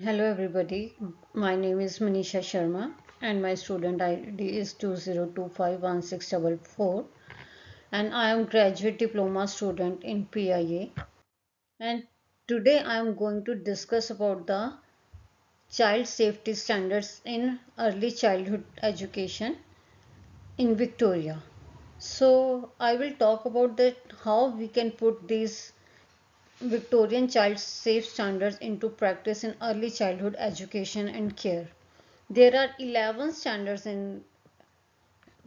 Hello everybody, my name is Manisha Sharma and my student ID is 20251644 and I am graduate diploma student in PIA, and today I am going to discuss about the child safety standards in early childhood education in Victoria. So I will talk about that how we can put these Victorian child safe standards into practice in early childhood education and care. There are 11 standards in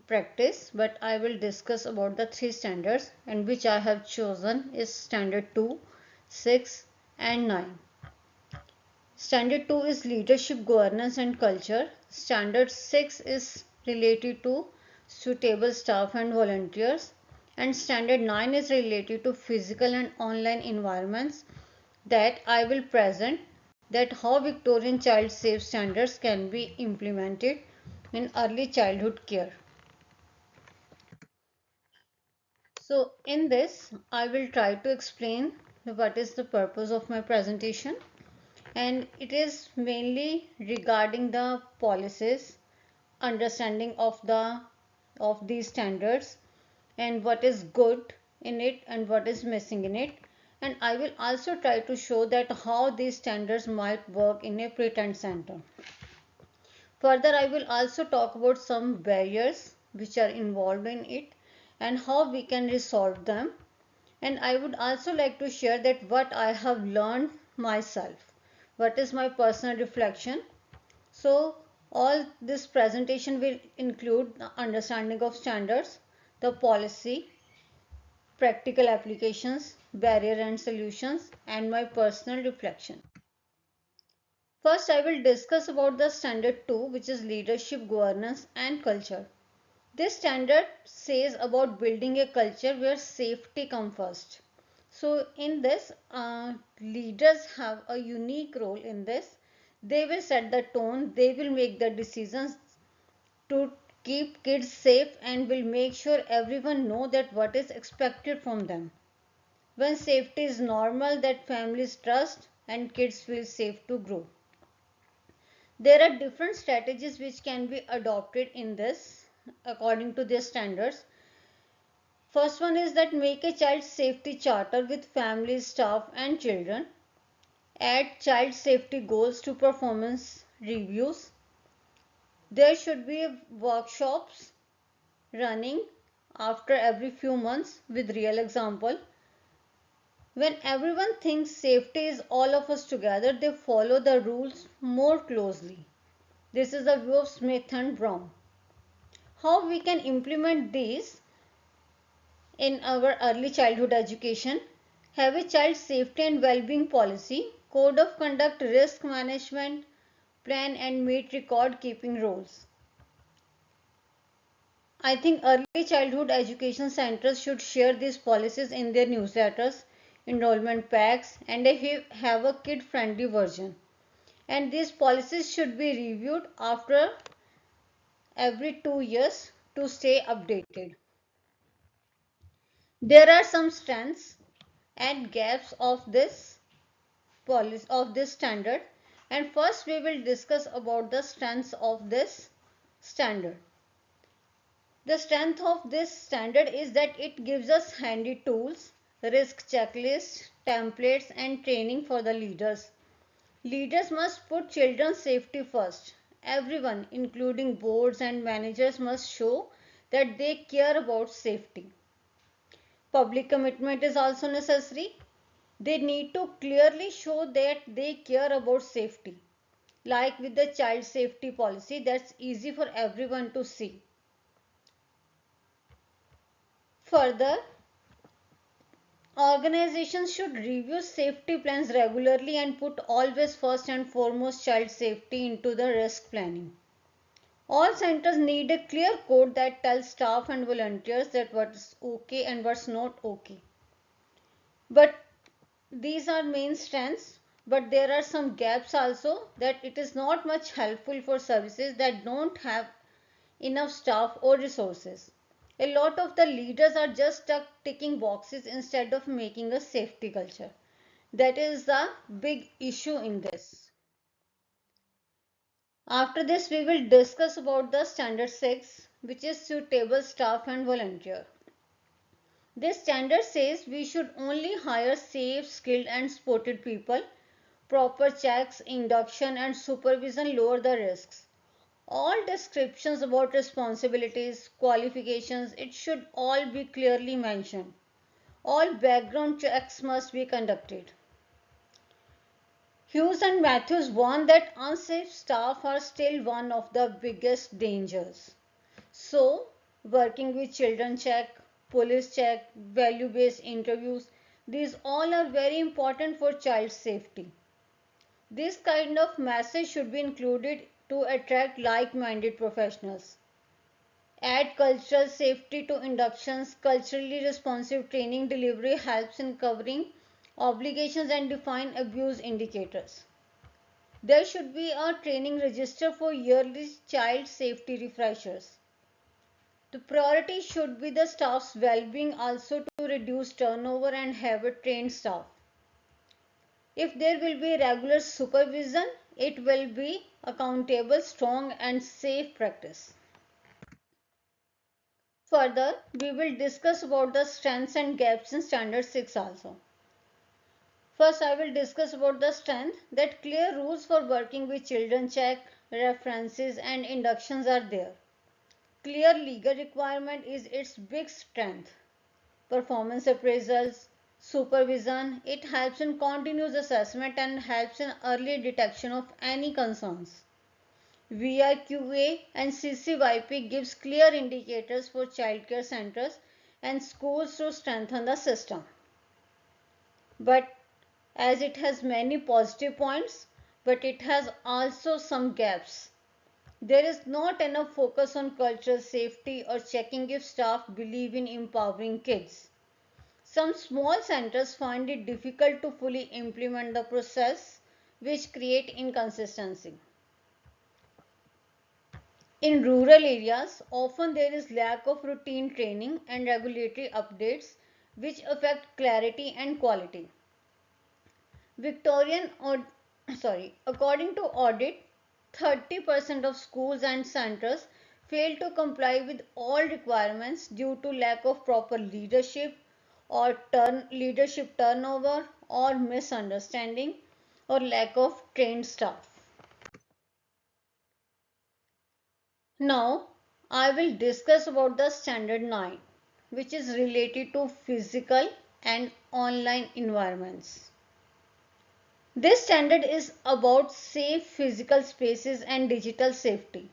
practice, but I will discuss about the three standards, and which I have chosen is standard 2, 6 and 9. Standard 2 is leadership, governance and culture. Standard 6 is related to suitable staff and volunteers, and standard 9 is related to physical and online environments that I will present, that how Victorian child safe standards can be implemented in early childhood care. So in this I will try to explain what is the purpose of my presentation, and it is mainly regarding the policies, understanding of these standards, and what is good in it and what is missing in it, and I will also try to show that how these standards might work in a pretend center. Further, I will also talk about some barriers which are involved in it and how we can resolve them, and I would also like to share that what I have learned myself, what is my personal reflection. So all this presentation will include the understanding of standards, the policy, practical applications, barrier and solutions, and my personal reflection. First, I will discuss about the standard 2, which is leadership, governance and culture. This standard says about building a culture where safety comes first. So in this, leaders have a unique role in this. They will set the tone, they will make the decisions to keep kids safe, and will make sure everyone know that what is expected from them. When safety is normal, that families trust and kids feel safe to grow. There are different strategies which can be adopted in this according to their standards. First one is that make a child safety charter with families, staff and children. Add child safety goals to performance reviews. There should be workshops running after every few months with real example. When everyone thinks safety is all of us together, they follow the rules more closely. This is the view of Smith and Brown. How we can implement these in our early childhood education? Have a child safety and well-being policy, code of conduct, risk management plan and meet record keeping rules. I think early childhood education centers should share these policies in their newsletters, enrollment packs, and have a kid-friendly version. And these policies should be reviewed after every 2 years to stay updated. There are some strengths and gaps of this policy, of this standard, and first we will discuss about the strengths of this standard. The strength of this standard is that it gives us handy tools, risk checklists, templates and training for the leaders. Leaders must put children's safety first. Everyone, including boards and managers, must show that they care about safety. Public commitment is also necessary. They need to clearly show that they care about safety. Like with the child safety policy, that's easy for everyone to see. Further, organizations should review safety plans regularly and put always first and foremost child safety into the risk planning. All centers need a clear code that tells staff and volunteers that what's okay and what's not okay. But these are main strengths, but there are some gaps also, that it is not much helpful for services that don't have enough staff or resources. A lot of the leaders are just stuck ticking boxes instead of making a safety culture. That is the big issue in this. After this, we will discuss about the standard 6, which is suitable staff and volunteer. This standard says we should only hire safe, skilled and supported people. Proper checks, induction and supervision lower the risks. All descriptions about responsibilities, qualifications, it should all be clearly mentioned. All background checks must be conducted. Hughes and Matthews warn that unsafe staff are still one of the biggest dangers. So, working with children check, police check, value-based interviews, these all are very important for child safety. This kind of message should be included to attract like-minded professionals. Add cultural safety to inductions. Culturally responsive training delivery helps in covering obligations and define abuse indicators. There should be a training register for yearly child safety refreshers. The priority should be the staff's well-being, also to reduce turnover and have a trained staff. If there will be regular supervision, it will be accountable, strong and safe practice. Further, we will discuss about the strengths and gaps in Standard 6 also. First, I will discuss about the strength, that clear rules for working with children check, references and inductions are there. Clear legal requirement is its big strength. Performance appraisals, supervision, it helps in continuous assessment and helps in early detection of any concerns. VIQA and CCYP gives clear indicators for childcare centers and schools to strengthen the system. But as it has many positive points, but it has also some gaps. There is not enough focus on cultural safety or checking if staff believe in empowering kids. Some small centers find it difficult to fully implement the process, which create inconsistency. In rural areas, often there is lack of routine training and regulatory updates, which affect clarity and quality. According to audit, 30% of schools and centers fail to comply with all requirements due to lack of proper leadership or leadership turnover or misunderstanding or lack of trained staff. Now, I will discuss about the standard 9, which is related to physical and online environments. This standard is about safe physical spaces and digital safety.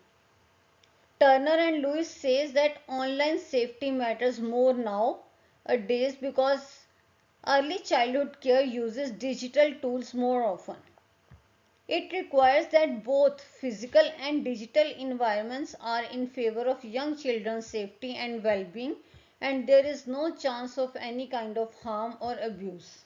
Turner and Lewis says that online safety matters more nowadays because early childhood care uses digital tools more often. It requires that both physical and digital environments are in favor of young children's safety and well-being, and there is no chance of any kind of harm or abuse.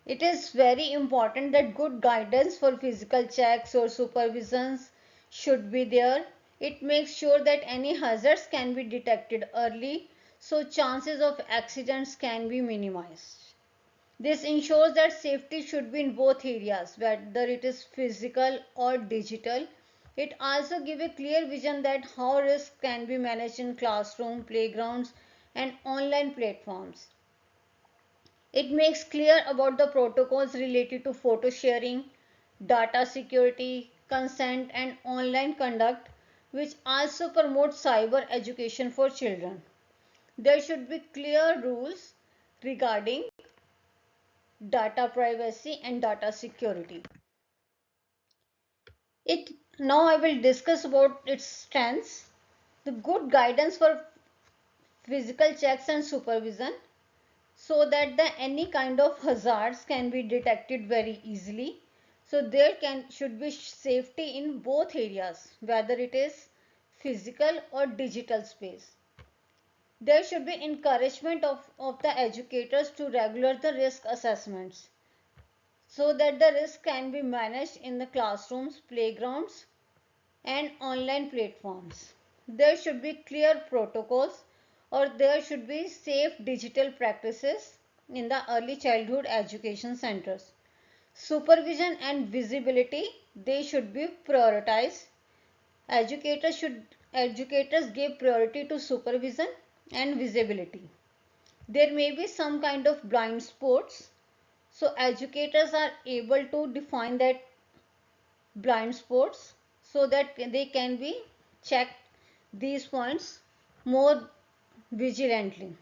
It is very important that good guidance for physical checks or supervisions should be there. It makes sure that any hazards can be detected early, so chances of accidents can be minimized. This ensures that safety should be in both areas, whether it is physical or digital. It also gives a clear vision that how risk can be managed in classroom, playgrounds, and online platforms. It makes clear about the protocols related to photo sharing, data security, consent, and online conduct, which also promotes cyber education for children. There should be clear rules regarding data privacy and data security. Now I will discuss about its strengths. The good guidance for physical checks and supervision, so that any kind of hazards can be detected very easily. So there should be safety in both areas, whether it is physical or digital space. There should be encouragement of the educators to regular the risk assessments, so that the risk can be managed in the classrooms, playgrounds and online platforms. There should be clear protocols, or there should be safe digital practices in the early childhood education centers. Supervision and visibility, they should be prioritized. Educators give priority to supervision and visibility. There may be some kind of blind spots, so educators are able to define that blind spots so that they can be checked these points more vigilantly.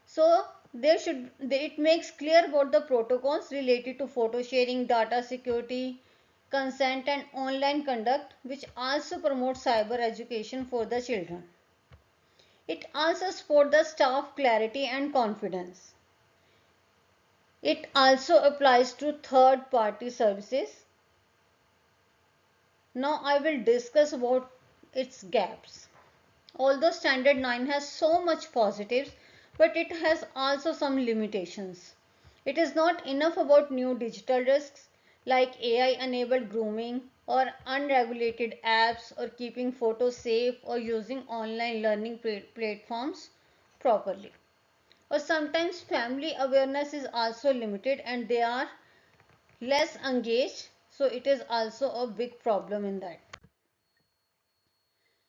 So it makes clear about the protocols related to photo sharing, data security, consent and online conduct, which also promotes cyber education for the children. It also supports the staff clarity and confidence. It also applies to third party services. Now I will discuss about its gaps. Although Standard 9 has so much positives, but it has also some limitations. It is not enough about new digital risks like AI-enabled grooming or unregulated apps or keeping photos safe or using online learning platforms properly. Or sometimes family awareness is also limited and they are less engaged, so it is also a big problem in that.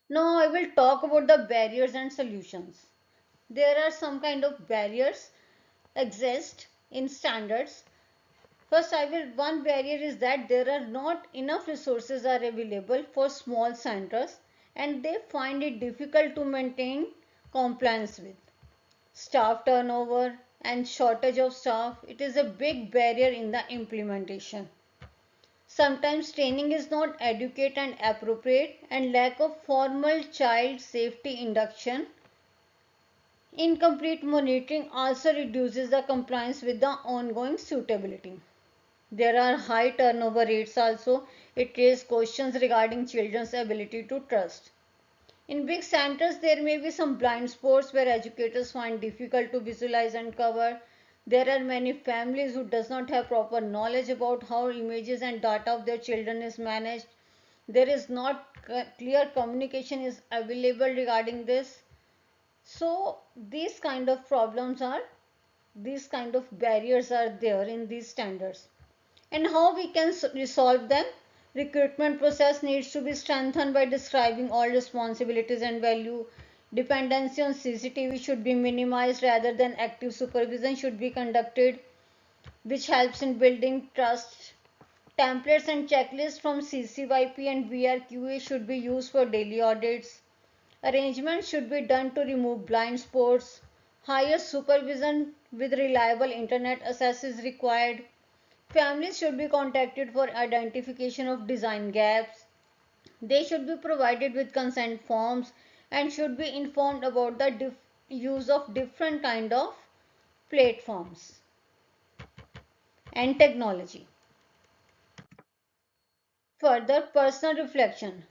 Now I will talk about the barriers and solutions. There are some kind of barriers exist in standards. One barrier is that there are not enough resources are available for small centers and they find it difficult to maintain compliance with. Staff turnover and shortage of staff, it is a big barrier in the implementation. Sometimes training is not adequate and appropriate and lack of formal child safety induction. Incomplete monitoring also reduces the compliance with the ongoing suitability. There are high turnover rates also. It raises questions regarding children's ability to trust. In big centers, there may be some blind spots where educators find difficult to visualize and cover. There are many families who does not have proper knowledge about how images and data of their children is managed. There is not clear communication is available regarding this. So these kind of barriers are there in these standards. And how we can resolve them? Recruitment process needs to be strengthened by describing all responsibilities and value. Dependency on CCTV should be minimized rather than active supervision should be conducted, which helps in building trust. Templates and checklists from CCYP and BRQA should be used for daily audits. Arrangements should be done to remove blind spots. Higher supervision with reliable internet access is required. Families should be contacted for identification of design gaps. They should be provided with consent forms and should be informed about the use of different kind of platforms and technology. Further personal reflection.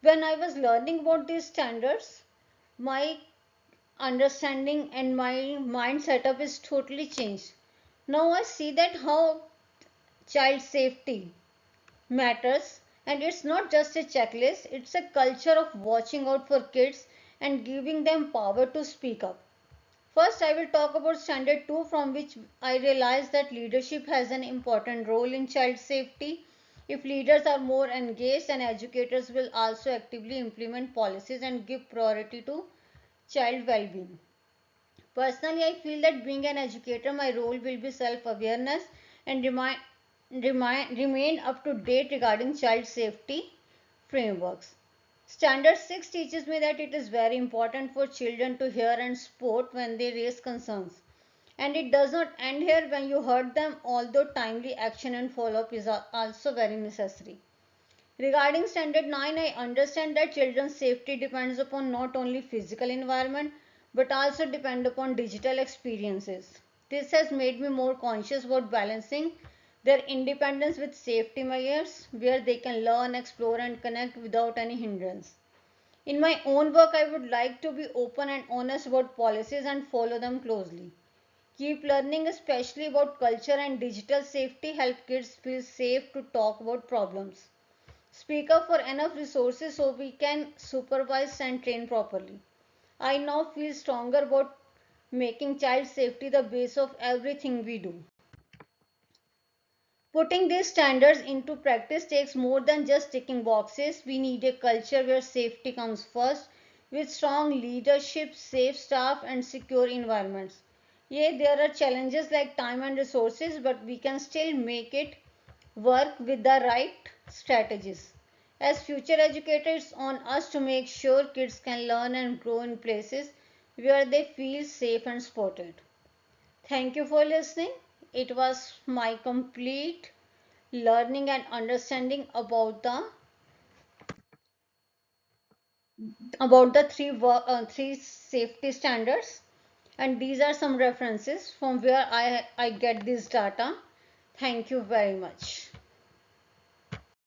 When I was learning about these standards, my understanding and my mind setup is totally changed. Now I see that how child safety matters and it's not just a checklist, it's a culture of watching out for kids and giving them power to speak up. First, I will talk about standard 2 from which I realized that leadership has an important role in child safety. If leaders are more engaged and educators will also actively implement policies and give priority to child well-being. Personally, I feel that being an educator, my role will be self-awareness and remain up to date regarding child safety frameworks. Standard 6 teaches me that it is very important for children to hear and support when they raise concerns. And it does not end here when you heard them, although timely action and follow-up is also very necessary. Regarding Standard 9, I understand that children's safety depends upon not only physical environment but also depend upon digital experiences. This has made me more conscious about balancing their independence with safety measures where they can learn, explore and connect without any hindrance. In my own work, I would like to be open and honest about policies and follow them closely. Keep learning, especially about culture and digital safety, help kids feel safe to talk about problems. Speak up for enough resources so we can supervise and train properly. I now feel stronger about making child safety the base of everything we do. Putting these standards into practice takes more than just ticking boxes. We need a culture where safety comes first, with strong leadership, safe staff, and secure environments. Yeah, there are challenges like time and resources, but we can still make it work with the right strategies. As future educators, it's on us to make sure kids can learn and grow in places where they feel safe and supported. Thank you for listening. It was my complete learning and understanding about the three safety standards, and these are some references from where I get this data. Thank you very much.